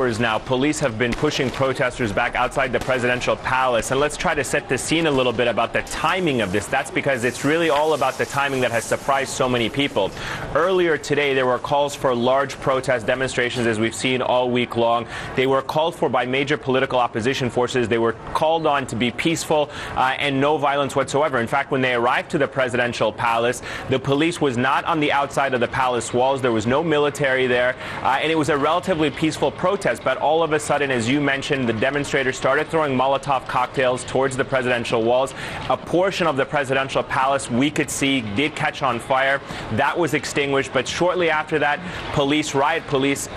hours now, police have been pushing protesters back outside the presidential palace. And let's try to set the scene a little bit about the timing of this. That's because it's really all about the timing that has surprised so many people. Earlier today, there were calls for large protest demonstrations, as we've seen all week long. They were called for by major political opposition forces. They were called on to be peaceful and no violence whatsoever. In fact, when they arrived to the presidential palace, the police was not on the outside of the palace walls. There was no military there, and it was a relatively peaceful protest. But all of a sudden, as you mentioned, the demonstrators started throwing Molotov cocktails towards the presidential walls. A portion of the presidential palace, we could see, did catch on fire. That was extinguished. But shortly after that, riot police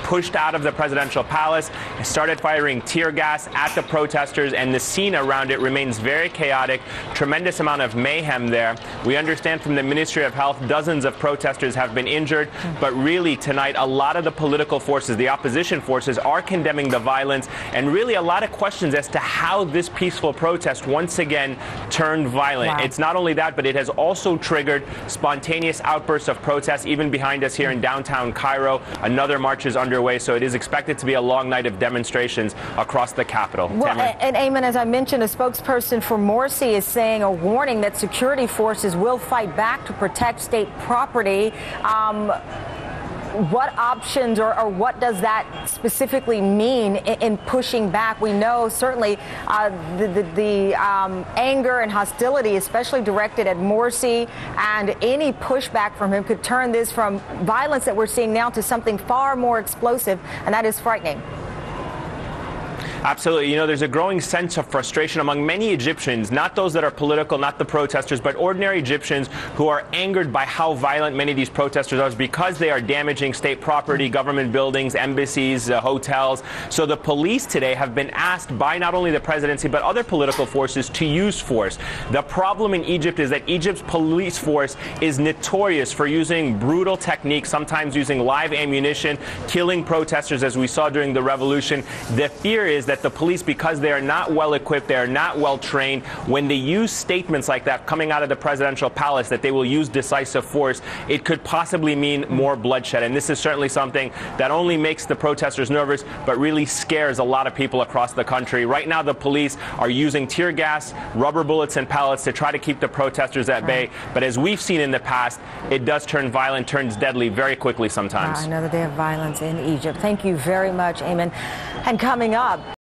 pushed out of the presidential palace, started firing tear gas at the protesters, and the scene around it remains very chaotic. Tremendous amount of mayhem there. We understand from the Ministry of Health dozens of protesters have been injured, but really tonight a lot of the political forces, the opposition forces, are condemning the violence, and really a lot of questions as to how this peaceful protest once again turned violent. Wow. It's not only that, but it has also triggered spontaneous outbursts of protests. Even behind us here in downtown Cairo, another march is underway, so it is expected to be a long night of demonstrations across the capital. Well, and Ayman, as I mentioned, a spokesperson for Morsi is saying a warning that security forces will fight back to protect state property. What options or what does that specifically mean in pushing back? We know certainly the anger and hostility, especially directed at Morsi, and any pushback from him could turn this from violence that we're seeing now to something far more explosive, and that is frightening. Absolutely. You know, there's a growing sense of frustration among many Egyptians, not those that are political, not the protesters, but ordinary Egyptians who are angered by how violent many of these protesters are because they are damaging state property, government buildings, embassies, hotels. So the police today have been asked by not only the presidency, but other political forces to use force. The problem in Egypt is that Egypt's police force is notorious for using brutal techniques, sometimes using live ammunition, killing protesters, as we saw during the revolution. The fear is that the police, because they are not well equipped, they are not well trained, when they use statements like that coming out of the presidential palace that they will use decisive force, it could possibly mean more bloodshed. And this is certainly something that only makes the protesters nervous, but really scares a lot of people across the country. Right now, the police are using tear gas, rubber bullets, and pellets to try to keep the protesters at bay. But as we've seen in the past, it does turn violent, turns deadly very quickly sometimes. Another day of violence in Egypt. Thank you very much, Ayman. And coming up,